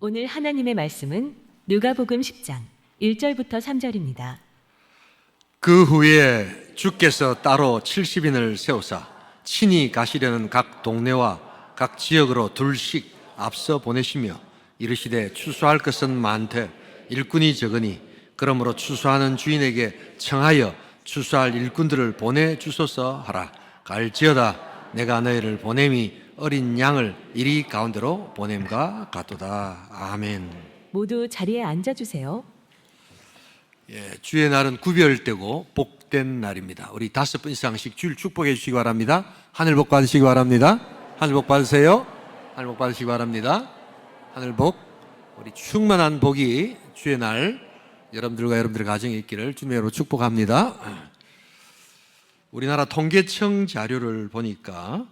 오늘 하나님의 말씀은 누가복음 10장 1절부터 3절입니다. 그 후에 주께서 따로 70인을 세우사 친히 가시려는 각 동네와 각 지역으로 둘씩 앞서 보내시며 이르시되 추수할 것은 많되 일꾼이 적으니 그러므로 추수하는 주인에게 청하여 추수할 일꾼들을 보내주소서 하라. 갈지어다 내가 너희를 보냄이 어린 양을 이리 가운데로 보냄과 같도다. 아멘. 모두 자리에 앉아주세요. 주의 날은 구별되고 복된 날입니다. 우리 5분 이상씩 주일 축복해 주시기 바랍니다. 하늘 복 받으시기 바랍니다. 하늘 복 받으세요. 하늘 복 받으시기 바랍니다. 하늘 복, 우리 충만한 복이 주의 날 여러분들과 여러분들의 가정에 있기를 주님의 이름으로 축복합니다. 우리나라 통계청 자료를 보니까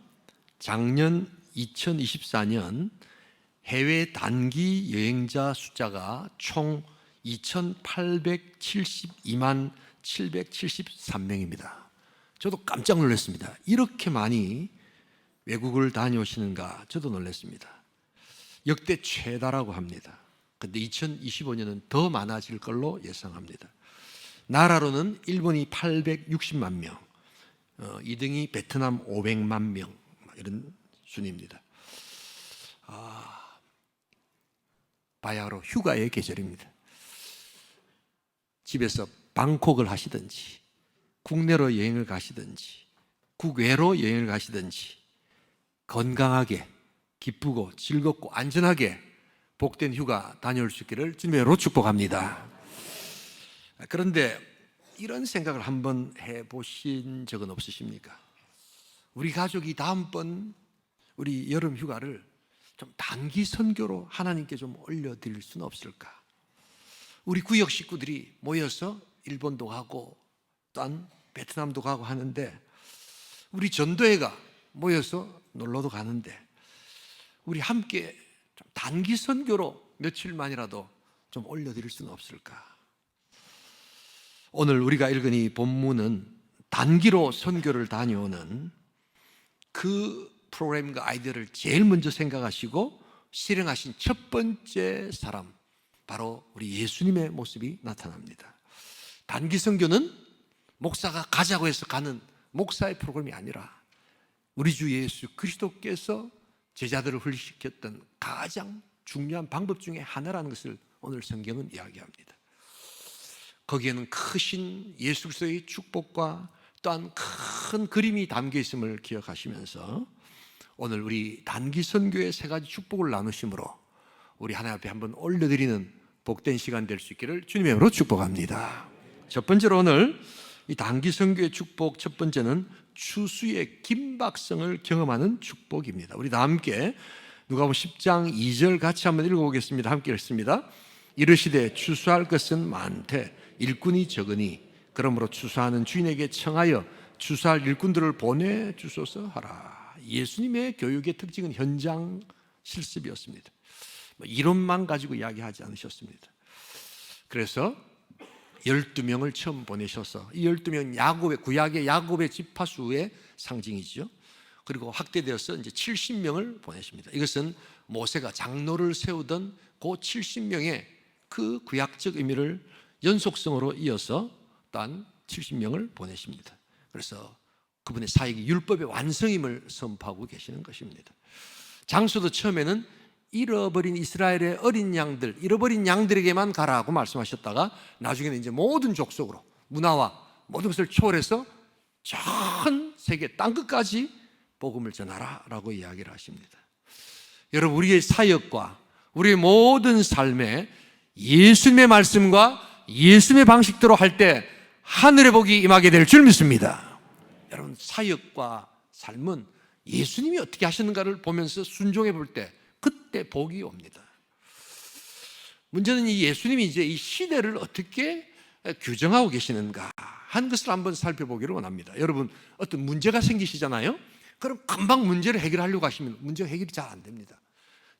작년 2024년 해외 단기 여행자 숫자가 총 2,872만 773명입니다. 저도 깜짝 놀랐습니다. 이렇게 많이 외국을 다녀오시는가 저도 놀랐습니다. 역대 최다라고 합니다. 그런데 2025년은 더 많아질 걸로 예상합니다. 나라로는 일본이 860만 명, 2등이 베트남 500만 명, 이런 순입니다. 바야흐로 휴가의 계절입니다. 집에서 방콕을 하시든지 국내로 여행을 가시든지 국외로 여행을 가시든지 건강하게 기쁘고 즐겁고 안전하게 복된 휴가 다녀올 수 있기를 주님으로 축복합니다. 그런데 이런 생각을 한번 해보신 적은 없으십니까? 우리 가족이 다음번 우리 여름 휴가를 좀 단기 선교로 하나님께 좀 올려드릴 수는 없을까? 우리 구역 식구들이 모여서 일본도 가고 또한 베트남도 가고 하는데 우리 전도회가 모여서 놀러도 가는데 우리 함께 좀 단기 선교로 며칠만이라도 좀 올려드릴 수는 없을까? 오늘 우리가 읽은 이 본문은 단기로 선교를 다녀오는 그 프로그램과 아이디어를 제일 먼저 생각하시고 실행하신 첫 번째 사람, 바로 우리 예수님의 모습이 나타납니다. 단기 선교는 목사가 가자고 해서 가는 목사의 프로그램이 아니라 우리 주 예수 그리스도께서 제자들을 훈련시켰던 가장 중요한 방법 중에 하나라는 것을 오늘 성경은 이야기합니다. 거기에는 크신 예수 그리스도의 축복과 또한 큰 그림이 담겨 있음을 기억하시면서 오늘 우리 단기 선교의 3가지 축복을 나누심으로 우리 하나님 앞에 한번 올려드리는 복된 시간 될 수 있기를 주님의 이름으로 축복합니다. 첫 번째로 오늘 이 단기 선교의 축복 첫 번째는 추수의 긴박성을 경험하는 축복입니다. 우리 다 함께 누가복음 10장 2절 같이 한번 읽어보겠습니다. 함께 읽습니다. 이르시되 추수할 것은 많되 일꾼이 적으니 그러므로 추수하는 주인에게 청하여 추수할 일꾼들을 보내주소서 하라. 예수님의 교육의 특징은 현장 실습이었습니다. 이론만 가지고 이야기하지 않으셨습니다. 그래서 12명을 처음 보내셔서 이 12명은 구약의 야곱의 지파수의 상징이죠. 그리고 확대되어서 이제 70명을 보내십니다. 이것은 모세가 장로를 세우던 그 70명의 그 구약적 의미를 연속성으로 이어서 또한 70명을 보내십니다. 그래서 그분의 사역이 율법의 완성임을 선포하고 계시는 것입니다. 장소도 처음에는 잃어버린 이스라엘의 어린 양들, 잃어버린 양들에게만 가라고 말씀하셨다가 나중에는 이제 모든 족속으로 문화와 모든 것을 초월해서 전 세계 땅끝까지 복음을 전하라라고 이야기를 하십니다. 여러분, 우리의 사역과 우리의 모든 삶에 예수님의 말씀과 예수님의 방식대로 할 때 하늘의 복이 임하게 될 줄 믿습니다. 여러분, 사역과 삶은 예수님이 어떻게 하셨는가를 보면서 순종해 볼 때 그때 복이 옵니다. 문제는 이 예수님이 이제 이 시대를 어떻게 규정하고 계시는가 한 것을 한번 살펴보기를 원합니다. 여러분, 어떤 문제가 생기시잖아요. 그럼 금방 문제를 해결하려고 하시면 문제가 해결이 잘 안 됩니다.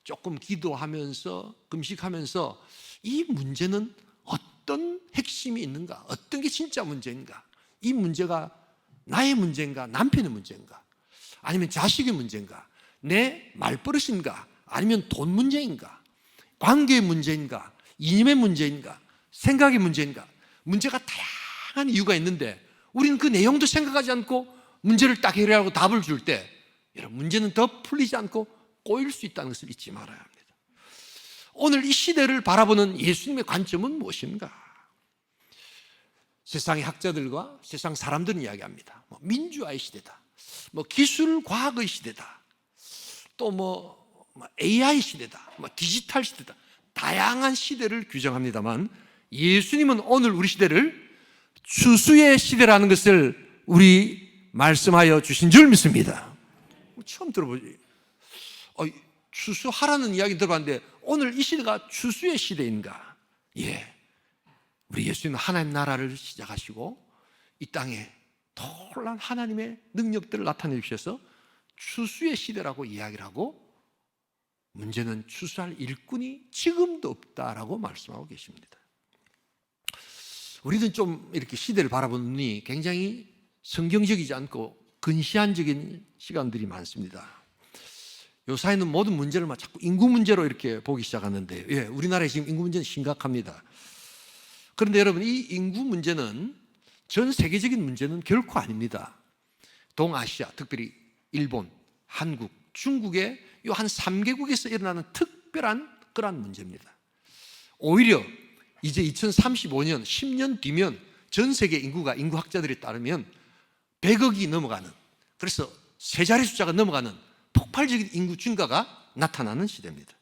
조금 기도하면서 금식하면서 이 문제는 어떤 핵심이 있는가, 어떤 게 진짜 문제인가, 이 문제가 나의 문제인가, 남편의 문제인가, 아니면 자식의 문제인가, 내 말버릇인가, 아니면 돈 문제인가, 관계의 문제인가? 이념의 문제인가? 생각의 문제인가? 문제가 다양한 이유가 있는데 우리는 그 내용도 생각하지 않고 문제를 딱 해결하고 답을 줄 때 여러분, 문제는 더 풀리지 않고 꼬일 수 있다는 것을 잊지 말아야 합니다. 오늘 이 시대를 바라보는 예수님의 관점은 무엇인가? 세상의 학자들과 세상 사람들은 이야기합니다. 민주화의 시대다, 기술 과학의 시대다, 또 AI 시대다, 디지털 시대다, 다양한 시대를 규정합니다만 예수님은 오늘 우리 시대를 추수의 시대라는 것을 우리 말씀하여 주신 줄 믿습니다. 처음 들어보지. 추수하라는 이야기 들어봤는데 오늘 이 시대가 추수의 시대인가? 예, 우리 예수님은 하나님 나라를 시작하시고 이 땅에 놀라운 하나님의 능력들을 나타내 주셔서 추수의 시대라고 이야기를 하고, 문제는 추수할 일꾼이 지금도 없다라고 말씀하고 계십니다. 우리는 좀 이렇게 시대를 바라보는 눈이 굉장히 성경적이지 않고 근시안적인 시간들이 많습니다. 요사이는 모든 문제를 자꾸 인구 문제로 이렇게 보기 시작하는데, 예, 우리나라의 지금 인구 문제는 심각합니다. 그런데 여러분, 이 인구 문제는 전 세계적인 문제는 결코 아닙니다. 동아시아, 특별히 일본, 한국, 중국의 이 한 3개국에서 일어나는 특별한 그러한 문제입니다. 오히려 이제 2035년, 10년 뒤면 전 세계 인구 학자들에 따르면 100억이 넘어가는, 그래서 세 자리 숫자가 넘어가는 폭발적인 인구 증가가 나타나는 시대입니다.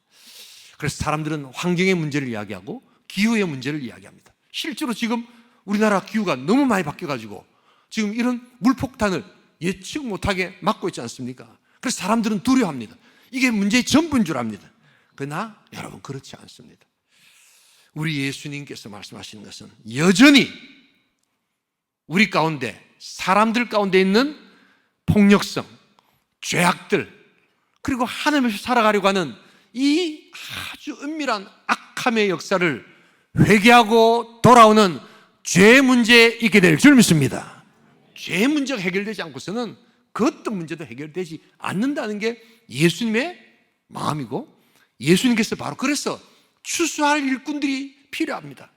그래서 사람들은 환경의 문제를 이야기하고 기후의 문제를 이야기합니다. 실제로 지금 우리나라 기후가 너무 많이 바뀌어가지고 지금 이런 물폭탄을 예측 못하게 막고 있지 않습니까? 그래서 사람들은 두려워합니다. 이게 문제의 전부인 줄 압니다. 그러나 여러분, 그렇지 않습니다. 우리 예수님께서 말씀하시는 것은 여전히 우리 가운데, 사람들 가운데 있는 폭력성, 죄악들, 그리고 하나님께서 살아가려고 하는 이 아주 은밀한 악함의 역사를 회개하고 돌아오는 죄 문제에 있게 될 줄 믿습니다. 죄 문제가 해결되지 않고서는 그 어떤 문제도 해결되지 않는다는 게 예수님의 마음이고, 예수님께서 바로 그래서 추수할 일꾼들이 필요합니다.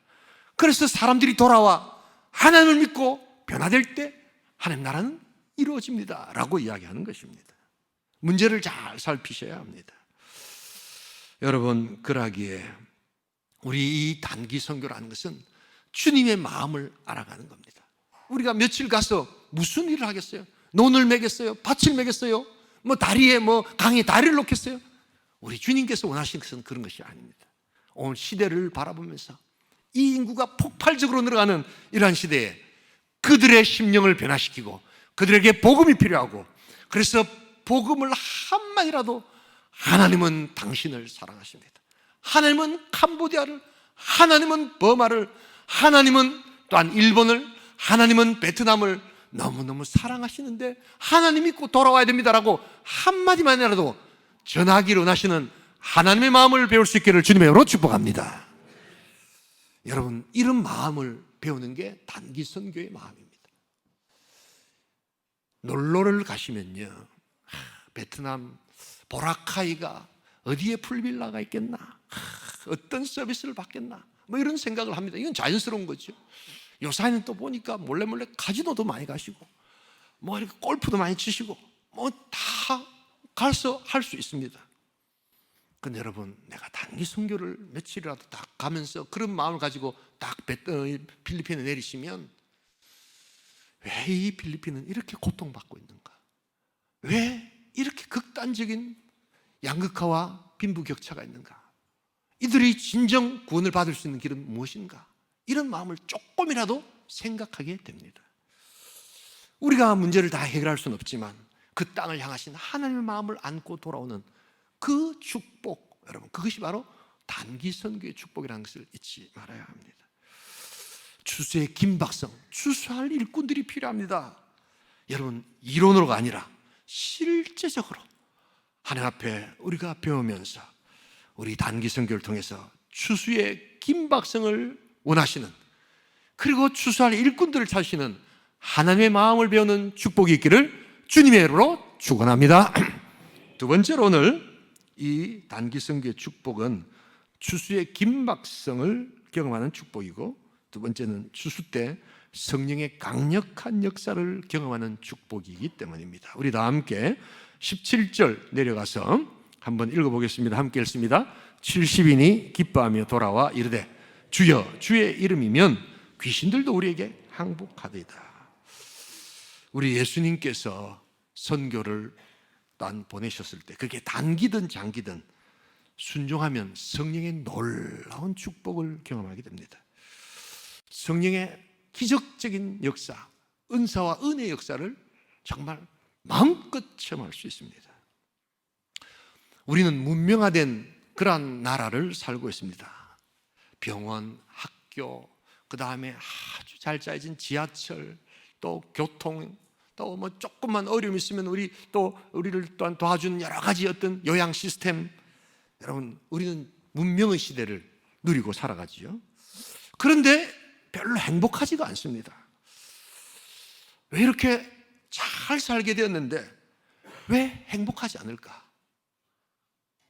그래서 사람들이 돌아와 하나님을 믿고 변화될 때 하나님 나라는 이루어집니다 라고 이야기하는 것입니다. 문제를 잘 살피셔야 합니다. 여러분, 그러기에 우리 이 단기 선교라는 것은 주님의 마음을 알아가는 겁니다. 우리가 며칠 가서 무슨 일을 하겠어요? 논을 매겠어요? 밭을 매겠어요? 다리에 강에 다리를 놓겠어요? 우리 주님께서 원하시는 것은 그런 것이 아닙니다. 오늘 시대를 바라보면서 이 인구가 폭발적으로 늘어가는 이러한 시대에 그들의 심령을 변화시키고 그들에게 복음이 필요하고, 그래서 복음을 한마디라도, 하나님은 당신을 사랑하십니다, 하나님은 캄보디아를, 하나님은 버마를, 하나님은 또한 일본을, 하나님은 베트남을 너무너무 사랑하시는데 하나님 믿고 돌아와야 됩니다라고 한마디만이라도 전하기를 원하시는 하나님의 마음을 배울 수 있기를 주님의 이름으로 축복합니다. 여러분, 이런 마음을 배우는 게 단기 선교의 마음입니다. 놀러를 가시면요, 베트남 보라카이가 어디에 풀빌라가 있겠나, 어떤 서비스를 받겠나, 이런 생각을 합니다. 이건 자연스러운 거죠. 요사이는 또 보니까 몰래 카지노도 많이 가시고 이렇게 골프도 많이 치시고 다 가서 할 수 있습니다. 근데 여러분, 내가 단기 선교를 며칠이라도 딱 가면서 그런 마음을 가지고 딱 필리핀에 내리시면, 왜 이 필리핀은 이렇게 고통받고 있는가? 왜 이렇게 극단적인 양극화와 빈부격차가 있는가? 이들이 진정 구원을 받을 수 있는 길은 무엇인가? 이런 마음을 조금이라도 생각하게 됩니다. 우리가 문제를 다 해결할 수는 없지만 그 땅을 향하신 하나님의 마음을 안고 돌아오는 그 축복, 여러분, 그것이 바로 단기 선교의 축복이라는 것을 잊지 말아야 합니다. 추수의 긴박성, 추수할 일꾼들이 필요합니다. 여러분, 이론으로가 아니라 실제적으로 하나님 앞에 우리가 배우면서 우리 단기 선교를 통해서 추수의 긴박성을 원하시는, 그리고 추수할 일꾼들을 찾으시는 하나님의 마음을 배우는 축복이 있기를 주님의 이름으로 축원합니다. 두 번째로 오늘 이 단기 선교의 축복은 추수의 긴박성을 경험하는 축복이고, 두 번째는 추수 때 성령의 강력한 역사를 경험하는 축복이기 때문입니다. 우리 다 함께 17절 내려가서 한번 읽어보겠습니다. 함께 읽습니다. 70인이 기뻐하며 돌아와 이르되 주여 주의 이름이면 귀신들도 우리에게 항복하리이다. 우리 예수님께서 선교를 보내셨을 때 그게 단기든 장기든 순종하면 성령의 놀라운 축복을 경험하게 됩니다. 성령의 기적적인 역사, 은사와 은혜의 역사를 정말 마음껏 체험할 수 있습니다. 우리는 문명화된 그러한 나라를 살고 있습니다. 병원, 학교, 그 다음에 아주 잘 짜여진 지하철, 또 교통, 또 뭐 조금만 어려움이 있으면 우리를 또한 도와주는 여러 가지 어떤 요양 시스템. 여러분, 우리는 문명의 시대를 누리고 살아가지요. 그런데 별로 행복하지가 않습니다. 왜 이렇게 잘 살게 되었는데 왜 행복하지 않을까?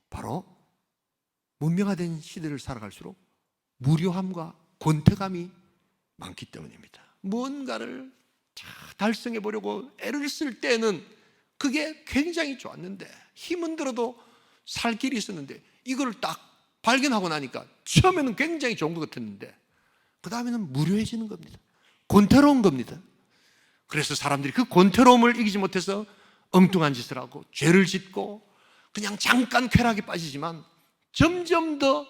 바로 문명화된 시대를 살아갈수록 무료함과 권태감이 많기 때문입니다. 무언가를 달성해 보려고 애를 쓸 때는 그게 굉장히 좋았는데, 힘은 들어도 살 길이 있었는데, 이걸 딱 발견하고 나니까 처음에는 굉장히 좋은 것 같았는데 그 다음에는 무료해지는 겁니다. 권태로운 겁니다. 그래서 사람들이 그 권태로움을 이기지 못해서 엉뚱한 짓을 하고 죄를 짓고 그냥 잠깐 쾌락에 빠지지만 점점 더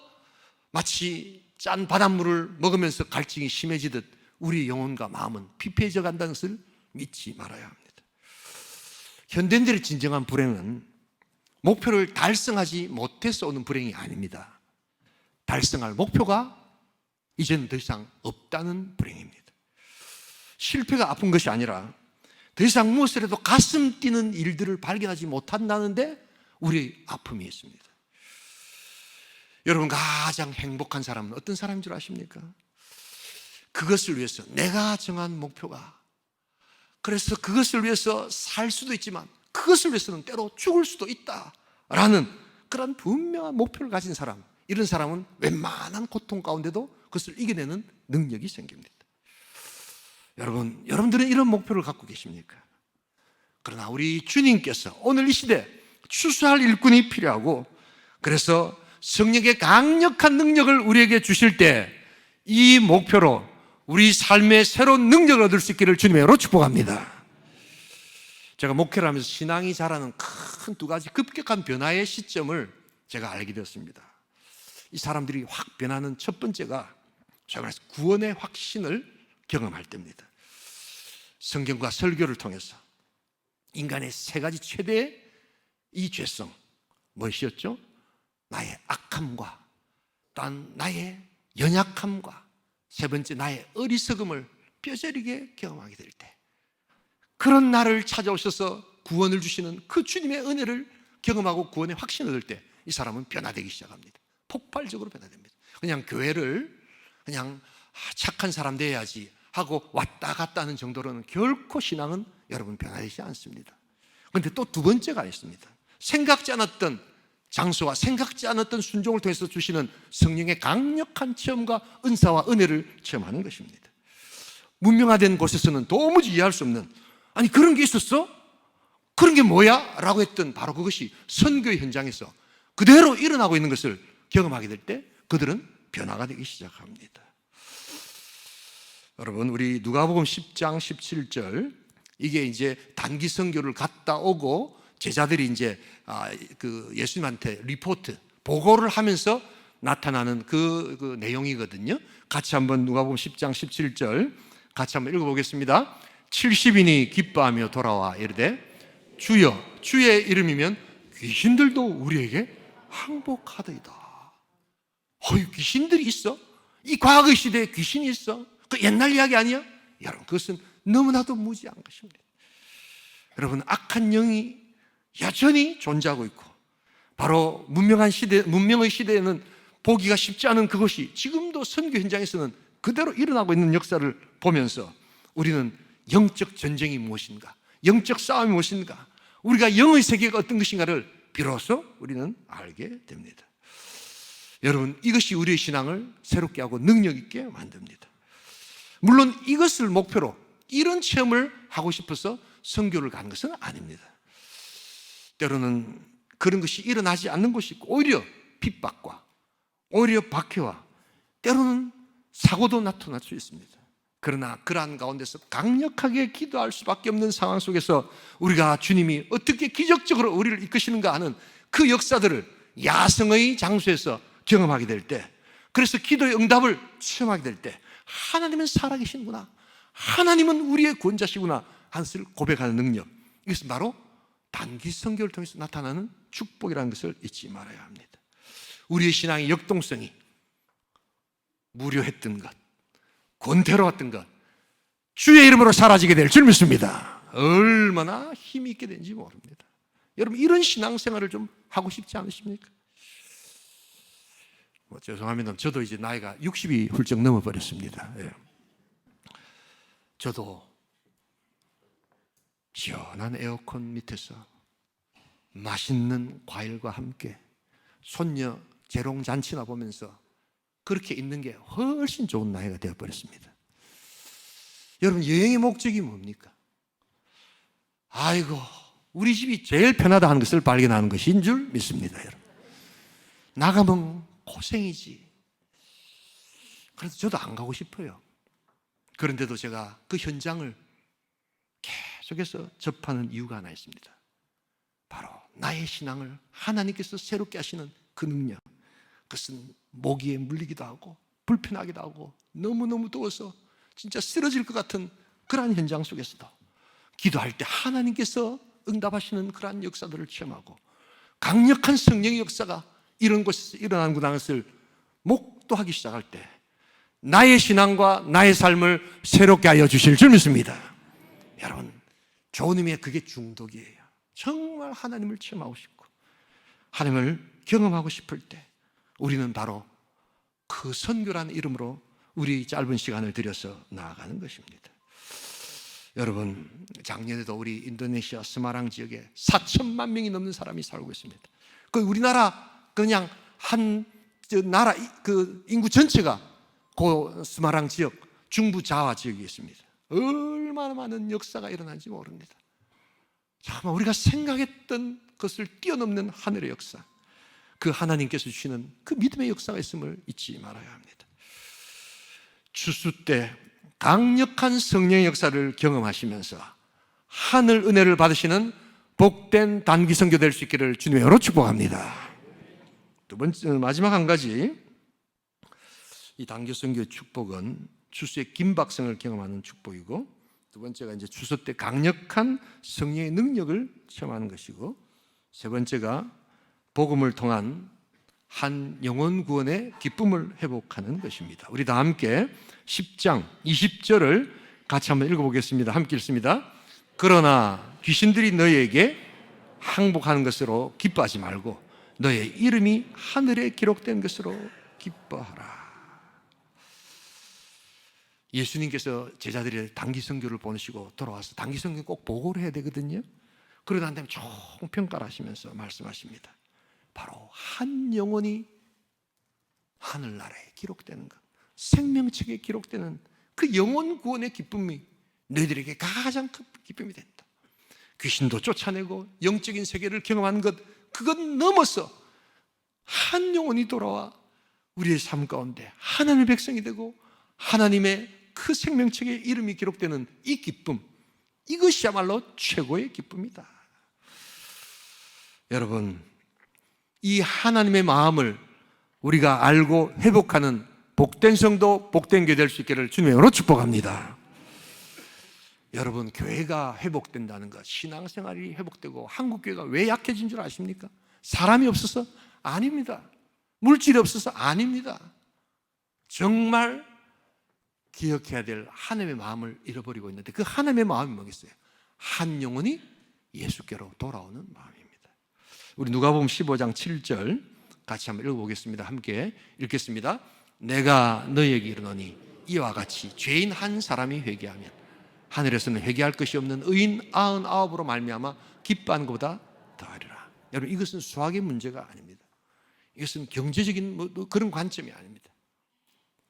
마치 짠 바닷물을 먹으면서 갈증이 심해지듯 우리 영혼과 마음은 피폐해져 간다는 것을 믿지 말아야 합니다. 현대인들의 진정한 불행은 목표를 달성하지 못해서 오는 불행이 아닙니다. 달성할 목표가 이제는 더 이상 없다는 불행입니다. 실패가 아픈 것이 아니라 더 이상 무엇을 해도 가슴 뛰는 일들을 발견하지 못한다는데 우리 아픔이 있습니다. 여러분, 가장 행복한 사람은 어떤 사람인 줄 아십니까? 그것을 위해서 내가 정한 목표가, 그래서 그것을 위해서 살 수도 있지만 그것을 위해서는 때로 죽을 수도 있다라는 그런 분명한 목표를 가진 사람, 이런 사람은 웬만한 고통 가운데도 그것을 이겨내는 능력이 생깁니다. 여러분들은 이런 목표를 갖고 계십니까? 그러나 우리 주님께서 오늘 이 시대 추수할 일꾼이 필요하고, 그래서 성령의 강력한 능력을 우리에게 주실 때 이 목표로 우리 삶의 새로운 능력을 얻을 수 있기를 주님의 이름으로 축복합니다. 제가 목회를 하면서 신앙이 자라는 큰 두 가지 급격한 변화의 시점을 제가 알게 되었습니다. 이 사람들이 확 변하는 첫 번째가 제가 말해서 구원의 확신을 경험할 때입니다. 성경과 설교를 통해서 인간의 세 가지 최대의 이 죄성, 무엇이었죠? 나의 악함과 또한 나의 연약함과 세 번째 나의 어리석음을 뼈저리게 경험하게 될 때, 그런 나를 찾아오셔서 구원을 주시는 그 주님의 은혜를 경험하고 구원의 확신을 얻을 때 이 사람은 변화되기 시작합니다. 폭발적으로 변화됩니다. 그냥 교회를 그냥 착한 사람 돼야지 하고 왔다 갔다 하는 정도로는 결코 신앙은 여러분 변화되지 않습니다. 그런데 또 두 번째가 있습니다. 생각지 않았던 장소와 생각지 않았던 순종을 통해서 주시는 성령의 강력한 체험과 은사와 은혜를 체험하는 것입니다. 문명화된 곳에서는 도무지 이해할 수 없는, 아니 그런 게 있었어? 그런 게 뭐야? 라고 했던 바로 그것이 선교의 현장에서 그대로 일어나고 있는 것을 경험하게 될 때 그들은 변화가 되기 시작합니다. 여러분, 우리 누가복음 10장 17절, 이게 이제 단기 선교를 갔다 오고 제자들이 이제 예수님한테 리포트, 보고를 하면서 나타나는 그 내용이거든요. 같이 한번 누가복음 10장 17절 같이 한번 읽어보겠습니다. 70인이 기뻐하며 돌아와 이르되 주여 주의 이름이면 귀신들도 우리에게 항복하더이다. 귀신들이 있어? 이 과거 시대에 귀신이 있어? 그 옛날 이야기 아니야? 여러분, 그것은 너무나도 무지한 것입니다. 여러분, 악한 영이 여전히 존재하고 있고, 바로 문명의 시대에는 보기가 쉽지 않은 그것이 지금도 선교 현장에서는 그대로 일어나고 있는 역사를 보면서 우리는 영적 전쟁이 무엇인가, 영적 싸움이 무엇인가, 우리가 영의 세계가 어떤 것인가를 비로소 우리는 알게 됩니다. 여러분, 이것이 우리의 신앙을 새롭게 하고 능력 있게 만듭니다. 물론 이것을 목표로 이런 체험을 하고 싶어서 선교를 가는 것은 아닙니다. 때로는 그런 것이 일어나지 않는 곳이 있고 오히려 핍박과 오히려 박해와 때로는 사고도 나타날 수 있습니다. 그러나 그러한 가운데서 강력하게 기도할 수밖에 없는 상황 속에서 우리가 주님이 어떻게 기적적으로 우리를 이끄시는가 하는 그 역사들을 야성의 장소에서 경험하게 될 때, 그래서 기도의 응답을 체험하게 될 때 하나님은 살아계시는구나, 하나님은 우리의 구원자시구나 하는 것을 고백하는 능력, 이것은 바로 단기 선교를 통해서 나타나는 축복이라는 것을 잊지 말아야 합니다. 우리의 신앙의 역동성이 무료했던 것, 권태로웠던 것, 주의 이름으로 사라지게 될 줄 믿습니다. 얼마나 힘이 있게 된지 모릅니다. 여러분, 이런 신앙생활을 좀 하고 싶지 않으십니까? 죄송합니다. 저도 이제 나이가 60이 훌쩍 넘어버렸습니다. 예. 저도 시원한 에어컨 밑에서 맛있는 과일과 함께 손녀 재롱잔치나 보면서 그렇게 있는 게 훨씬 좋은 나이가 되어버렸습니다. 여러분, 여행의 목적이 뭡니까? 아이고, 우리 집이 제일 편하다 하는 것을 발견하는 것인 줄 믿습니다. 여러분, 나가면 고생이지. 그래서 저도 안 가고 싶어요. 그런데도 제가 그 현장을 계속해서 접하는 이유가 하나 있습니다. 바로 나의 신앙을 하나님께서 새롭게 하시는 그 능력, 그것은 모기에 물리기도 하고 불편하기도 하고 너무너무 더워서 진짜 쓰러질 것 같은 그러한 현장 속에서도 기도할 때 하나님께서 응답하시는 그러한 역사들을 체험하고 강력한 성령의 역사가 이런 곳에서 일어나는구나 하는 것을 목도하기 시작할 때 나의 신앙과 나의 삶을 새롭게 하여 주실 줄 믿습니다. 여러분, 좋은 의미의 그게 중독이에요. 정말 하나님을 체험하고 싶고 하나님을 경험하고 싶을 때 우리는 바로 그 선교라는 이름으로 우리 짧은 시간을 들여서 나아가는 것입니다. 여러분, 작년에도 우리 인도네시아 스마랑 지역에 4천만 명이 넘는 사람이 살고 있습니다. 그 우리나라 그냥 한 나라 그 인구 전체가 그 스마랑 지역 중부 자와 지역에 있습니다. 얼마나 많은 역사가 일어난지 모릅니다. 정말 우리가 생각했던 것을 뛰어넘는 하늘의 역사, 그 하나님께서 주시는 그 믿음의 역사가 있음을 잊지 말아야 합니다. 추수 때 강력한 성령의 역사를 경험하시면서 하늘 은혜를 받으시는 복된 단기 선교 될 수 있기를 주님의 이름으로 축복합니다. 두 번째, 마지막 한 가지, 이 단기 선교의 축복은 추수의 긴박성을 경험하는 축복이고, 두 번째가 이제 추수 때 강력한 성령의 능력을 체험하는 것이고, 세 번째가 복음을 통한 한 영혼 구원의 기쁨을 회복하는 것입니다. 우리 다 함께 10장 20절을 같이 한번 읽어보겠습니다. 함께 읽습니다. 그러나 귀신들이 너희에게 항복하는 것으로 기뻐하지 말고 너의 이름이 하늘에 기록된 것으로 기뻐하라. 예수님께서 제자들이 단기 선교를 보내시고 돌아와서 단기 선교 꼭 보고를 해야 되거든요. 그러고 난 다음에 총평가를 하시면서 말씀하십니다. 바로 한 영혼이 하늘나라에 기록되는 것, 생명책에 기록되는 그 영혼 구원의 기쁨이 너희들에게 가장 큰 기쁨이 된다. 귀신도 쫓아내고 영적인 세계를 경험하는 것, 그것 넘어서 한 영혼이 돌아와 우리의 삶 가운데 하나님의 백성이 되고 하나님의 그 생명책에 이름이 기록되는 이 기쁨, 이것이야말로 최고의 기쁨이다. 여러분, 이 하나님의 마음을 우리가 알고 회복하는 복된 성도, 복된 교회 될 수 있기를 주님의 이름으로 축복합니다. 여러분, 교회가 회복된다는 것, 신앙생활이 회복되고 한국교회가 왜 약해진 줄 아십니까? 사람이 없어서? 아닙니다. 물질이 없어서? 아닙니다. 정말 기억해야 될 하나님의 마음을 잃어버리고 있는데, 그 하나님의 마음이 뭐겠어요? 한 영혼이 예수께로 돌아오는 마음입니다. 우리 누가복음 15장 7절 같이 한번 읽어보겠습니다. 함께 읽겠습니다. 내가 너희에게 이르노니 이와 같이 죄인 한 사람이 회개하면 하늘에서는 회개할 것이 없는 의인 99으로 말미암아 기뻐하는 것보다 더하리라. 여러분, 이것은 수학의 문제가 아닙니다. 이것은 경제적인 그런 관점이 아닙니다.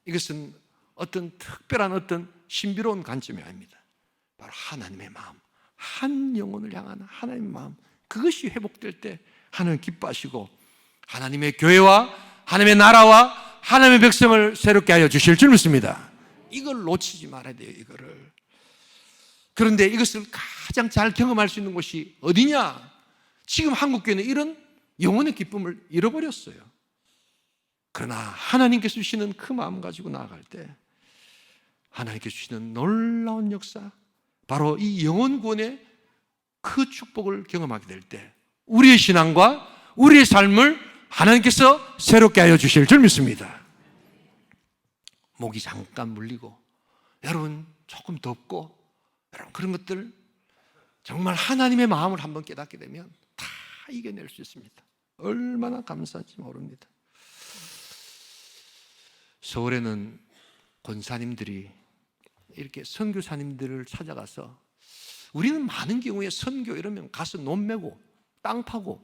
이것은 어떤 특별한 어떤 신비로운 관점이 아닙니다. 바로 하나님의 마음, 한 영혼을 향한 하나님의 마음, 그것이 회복될 때 하나님 기뻐하시고 하나님의 교회와 하나님의 나라와 하나님의 백성을 새롭게 하여 주실 줄 믿습니다. 이걸 놓치지 말아야 돼요, 이거를. 그런데 이것을 가장 잘 경험할 수 있는 곳이 어디냐? 지금 한국교회는 이런 영혼의 기쁨을 잃어버렸어요. 그러나 하나님께서 주시는 그 마음 가지고 나아갈 때 하나님께서 주시는 놀라운 역사, 바로 이 영혼 구원의 그 축복을 경험하게 될 때 우리의 신앙과 우리의 삶을 하나님께서 새롭게 하여 주실 줄 믿습니다. 목이 잠깐 물리고 여러분 조금 덥고 여러분 그런 것들 정말 하나님의 마음을 한번 깨닫게 되면 다 이겨낼 수 있습니다. 얼마나 감사한지 모릅니다. 서울에는 권사님들이 이렇게 선교사님들을 찾아가서 우리는 많은 경우에 선교 이러면 가서 논 메고 땅 파고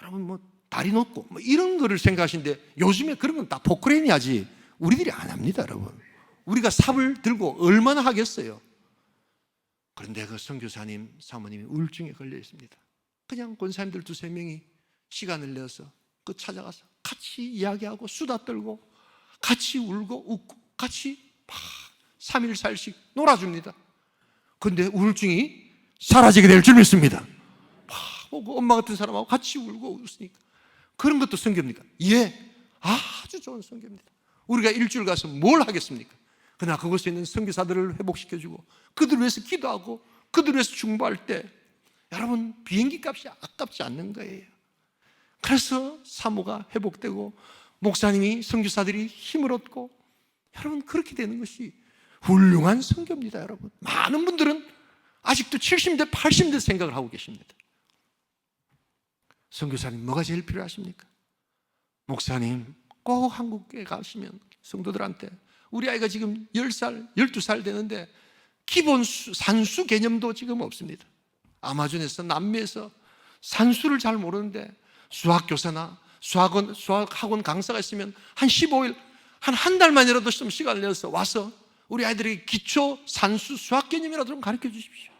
여러분 뭐 다리 놓고 뭐 이런 거를 생각하시는데 요즘에 그런 건 다 포크레인이 하지 우리들이 안 합니다, 여러분. 우리가 삽을 들고 얼마나 하겠어요. 그런데 그 선교사님 사모님이 우울증에 걸려 있습니다. 그냥 권사님들 두세 명이 시간을 내서 그 찾아가서 같이 이야기하고 수다 떨고 같이 울고 웃고 같이 막 3일 4일씩 놀아줍니다. 그런데 우울증이 사라지게 될 줄 믿습니다. 막 엄마 같은 사람하고 같이 울고 웃으니까 그런 것도 선교입니까? 예, 아주 좋은 선교입니다. 우리가 일주일 가서 뭘 하겠습니까? 그러나 그곳에 있는 선교사들을 회복시켜주고 그들을 위해서 기도하고 그들을 위해서 중보할 때 여러분 비행기 값이 아깝지 않는 거예요. 그래서 사모가 회복되고 목사님이 선교사들이 힘을 얻고 여러분 그렇게 되는 것이 훌륭한 선교입니다. 여러분 많은 분들은 아직도 70대 80대 생각을 하고 계십니다. 선교사님 뭐가 제일 필요하십니까? 목사님 꼭 한국에 가시면 성도들한테 우리 아이가 지금 10살, 12살 되는데 기본 산수 개념도 지금 없습니다. 아마존에서 남미에서 산수를 잘 모르는데 수학교사나 수학학원 강사가 있으면 한 15일, 한 달만이라도 좀 시간을 내서 와서 우리 아이들에게 기초 산수 수학 개념이라도 좀 가르쳐 주십시오.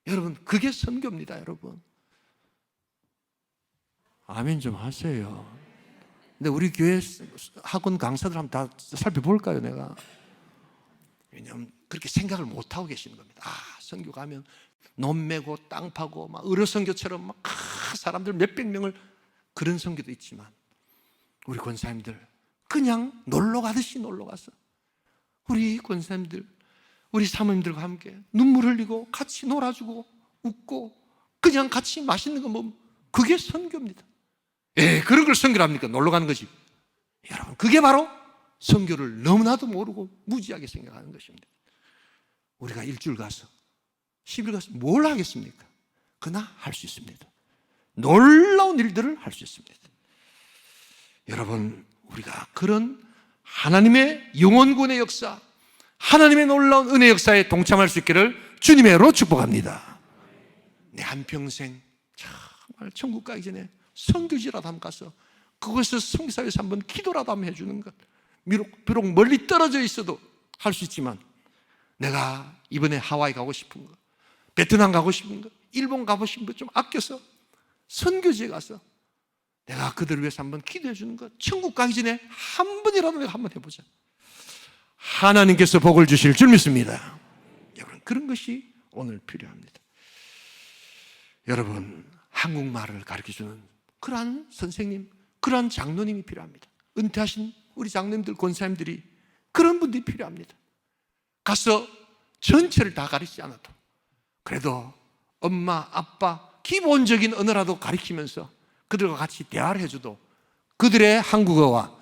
여러분 그게 선교입니다. 여러분 아멘 좀 하세요. 근데 우리 교회 학원 강사들 한번 다 살펴볼까요, 내가? 왜냐하면 그렇게 생각을 못하고 계시는 겁니다. 선교 가면 논 메고 땅 파고 막 의료 선교처럼 막 사람들 몇백 명을 그런 선교도 있지만 우리 권사님들 그냥 놀러 가듯이 놀러 가서 우리 권사님들, 우리 사모님들과 함께 눈물 흘리고 같이 놀아주고 웃고 그냥 같이 맛있는 거 먹으면 그게 선교입니다. 예, 그런 걸 선교를 합니까? 놀러 가는 거지. 여러분, 그게 바로 선교를 너무나도 모르고 무지하게 생각하는 것입니다. 우리가 일주일 가서 10일 가서 뭘 하겠습니까? 그러나 할 수 있습니다. 놀라운 일들을 할 수 있습니다. 여러분, 우리가 그런 하나님의 영원군의 역사, 하나님의 놀라운 은혜 역사에 동참할 수 있기를 주님의 이름으로 축복합니다. 내 한평생 정말 천국 가기 전에 선교지라도 한번 가서 그곳에서 성교사에서 한번 기도라도 한번 해주는 것, 비록 멀리 떨어져 있어도 할 수 있지만 내가 이번에 하와이 가고 싶은 거, 베트남 가고 싶은 거, 일본 가고 싶은 거 좀 아껴서 선교지에 가서 내가 그들을 위해서 한번 기도해 주는 것, 천국 가기 전에 한 번이라도 내가 한번 해보자. 하나님께서 복을 주실 줄 믿습니다. 여러분 그런 것이 오늘 필요합니다. 여러분 한국말을 가르쳐주는 그러한 선생님, 그러한 장로님이 필요합니다. 은퇴하신 우리 장로님들, 권사님들이 그런 분들이 필요합니다. 가서 전체를 다 가르치지 않아도 그래도 엄마, 아빠 기본적인 언어라도 가르치면서 그들과 같이 대화를 해줘도 그들의 한국어와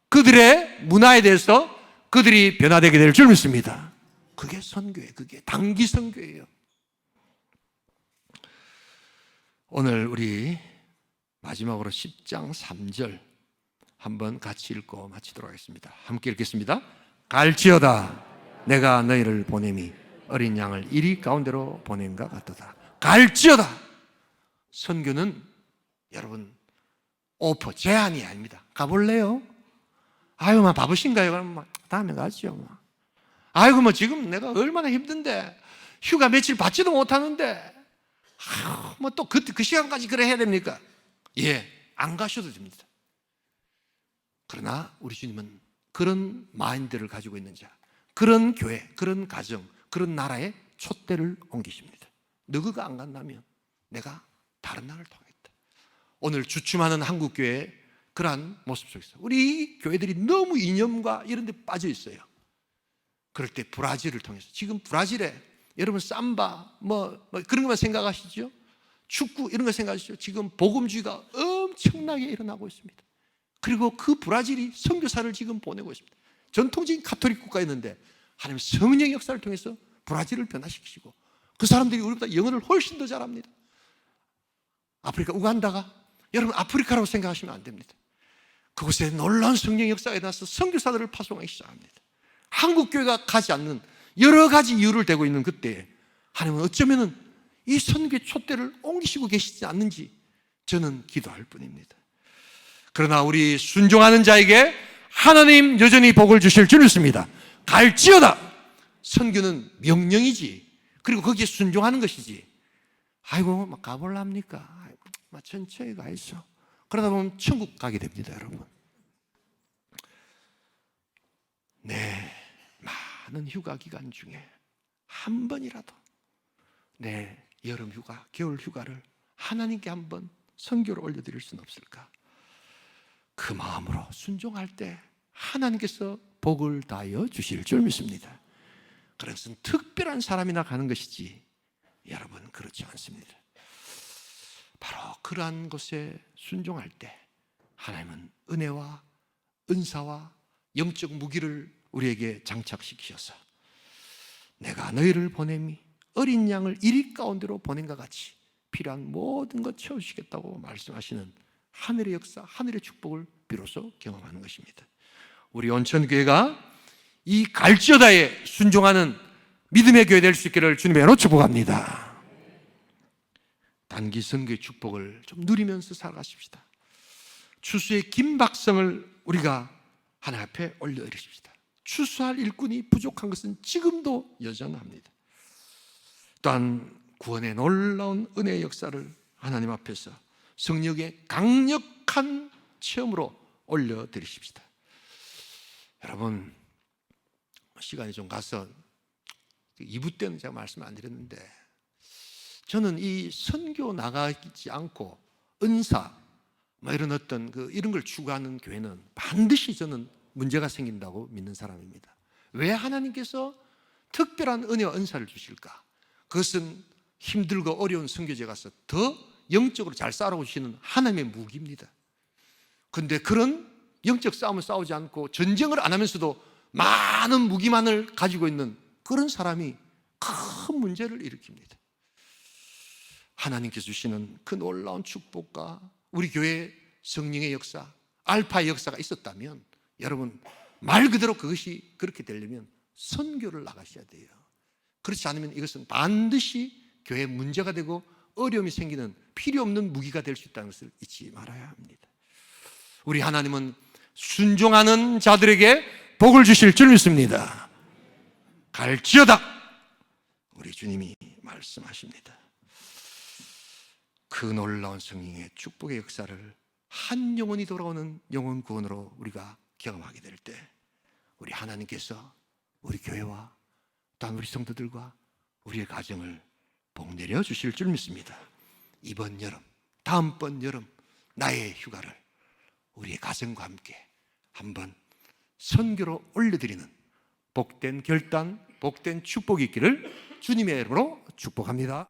그들의 문화에 대해서 그들이 변화되게 될 줄 믿습니다. 그게 선교예요. 그게 단기 선교예요. 오늘 우리 마지막으로 10장 3절 한번 같이 읽고 마치도록 하겠습니다. 함께 읽겠습니다. 갈지어다 내가 너희를 보냄이 어린 양을 이리 가운데로 보냄과 같도다. 갈지어다. 선교는 여러분 오퍼, 제안이 아닙니다. 가볼래요? 아유, 막 바쁘신가요? 그럼 막 다음에 가죠. 막. 아이고, 뭐 지금 내가 얼마나 힘든데 휴가 며칠 받지도 못하는데 뭐 또 그 시간까지 그래 해야 됩니까? 예, 안 가셔도 됩니다. 그러나 우리 주님은 그런 마인드를 가지고 있는 자, 그런 교회, 그런 가정, 그런 나라에 촛대를 옮기십니다. 너희가 안 간다면 내가 다른 나라를 통하겠다. 오늘 주춤하는 한국교회의 그러한 모습 속에서 우리 교회들이 너무 이념과 이런 데 빠져 있어요. 그럴 때 브라질을 통해서, 지금 브라질에 여러분 삼바 뭐 그런 것만 생각하시죠? 축구 이런 거 생각하시죠? 지금 복음주의가 엄청나게 일어나고 있습니다. 그리고 그 브라질이 선교사를 지금 보내고 있습니다. 전통적인 가톨릭 국가였는데 하나님 성령의 역사를 통해서 브라질을 변화시키시고 그 사람들이 우리보다 영어를 훨씬 더 잘합니다. 아프리카 우간다가, 여러분 아프리카라고 생각하시면 안 됩니다. 그곳에 놀라운 성령의 역사가 일어나서 선교사들을 파송하기 시작합니다. 한국교회가 가지 않는 여러 가지 이유를 대고 있는 그때에 하나님은 어쩌면 이 선교의 촛대를 옮기시고 계시지 않는지 저는 기도할 뿐입니다. 그러나 우리 순종하는 자에게 하나님 여전히 복을 주실 줄 믿습니다. 갈지어다. 선교는 명령이지, 그리고 거기에 순종하는 것이지. 아이고 막 가볼랍니까? 막 천천히 가 있어. 그러다 보면 천국 가게 됩니다, 여러분. 네, 많은 휴가 기간 중에 한 번이라도 내 여름 휴가, 겨울 휴가를 하나님께 한번 선교를 올려드릴 수는 없을까? 그 마음으로 순종할 때 하나님께서 복을 다하여 주실 줄 믿습니다. 그것은 특별한 사람이나 가는 것이지 여러분 그렇지 않습니다. 바로 그러한 것에 순종할 때 하나님은 은혜와 은사와 영적 무기를 우리에게 장착시키셔서 내가 너희를 보냄이 어린 양을 이리 가운데로 보낸 것 같이 필요한 모든 것 채우시겠다고 말씀하시는 하늘의 역사, 하늘의 축복을 비로소 경험하는 것입니다. 우리 온천교회가 이 갈지어다에 순종하는 믿음의 교회 될 수 있기를 주님의 이름으로 축복합니다. 단기 선교의 축복을 좀 누리면서 살아가십시다. 추수의 긴박성을 우리가 하나님 앞에 올려드리십시다. 추수할 일꾼이 부족한 것은 지금도 여전합니다. 또한 구원의 놀라운 은혜의 역사를 하나님 앞에서 성령의 강력한 체험으로 올려드리십시다. 여러분, 시간이 좀 가서 2부 때는 제가 말씀 안 드렸는데 저는 이 선교 나가지 않고 은사 이런 어떤 이런 걸 추구하는 교회는 반드시 저는 문제가 생긴다고 믿는 사람입니다. 왜 하나님께서 특별한 은혜와 은사를 주실까? 그것은 힘들고 어려운 선교지에 가서 더 영적으로 잘 싸우시는 하나님의 무기입니다. 그런데 그런 영적 싸움을 싸우지 않고 전쟁을 안 하면서도 많은 무기만을 가지고 있는 그런 사람이 큰 문제를 일으킵니다. 하나님께서 주시는 그 놀라운 축복과 우리 교회의 성령의 역사, 알파의 역사가 있었다면 여러분 말 그대로 그것이 그렇게 되려면 선교를 나가셔야 돼요. 그렇지 않으면 이것은 반드시 교회에 문제가 되고 어려움이 생기는 필요 없는 무기가 될 수 있다는 것을 잊지 말아야 합니다. 우리 하나님은 순종하는 자들에게 복을 주실 줄 믿습니다. 갈지어다 우리 주님이 말씀하십니다. 그 놀라운 성령의 축복의 역사를 한 영혼이 돌아오는 영혼 구원으로 우리가 경험하게 될 때 우리 하나님께서 우리 교회와 또한 우리 성도들과 우리의 가정을 복내려 주실 줄 믿습니다. 이번 여름, 다음번 여름 나의 휴가를 우리의 가정과 함께 한번 선교로 올려드리는 복된 결단, 복된 축복이 있기를 주님의 이름으로 축복합니다.